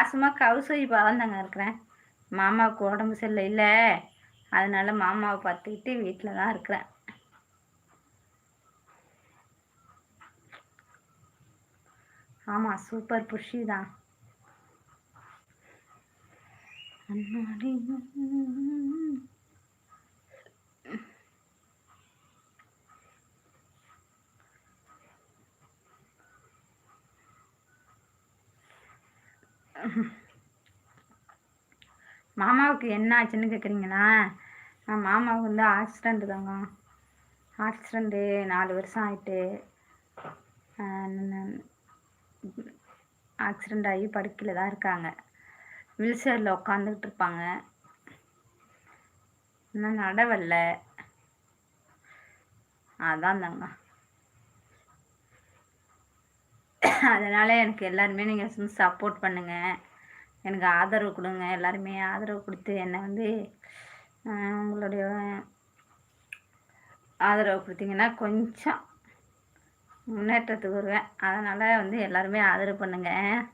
மாதமாக கவுசைப்பாக தாங்க இருக்கிறேன். மாமாவுக்கு உடம்பு சரியில்லை, அதனால மாமாவை பார்த்துக்கிட்டு வீட்டில் தான் இருக்கிறேன். ஆமாம், சூப்பர் புஷி தான். மாமாவுக்கு என்ன ஆச்சுன்னு கேட்குறீங்களா? மாமாவுக்கு வந்து ஆக்சிடெண்ட்டு தாங்க. ஆக்சிடெண்ட்டு 4 வருஷம் ஆயிட்டு. ஆக்சிடெண்ட் ஆகி படுக்கையில் தான் இருக்காங்க. வீல் சேரில் உட்காந்துக்கிட்டு இருப்பாங்க. இன்னும் நடவல்ல. அதான் தாங்க. அதனால் எனக்கு எல்லாருமே நீங்கள் சப்போர்ட் பண்ணுங்கள், எனக்கு ஆதரவு கொடுங்க. எல்லாருமே ஆதரவு கொடுத்து என்னை வந்து உங்களுடைய ஆதரவு கொடுத்தீங்கன்னா கொஞ்சம் முன்னேற்றத்துக்கு வருவேன். அதனால் வந்து எல்லாருமே ஆதரவு பண்ணுங்கள்.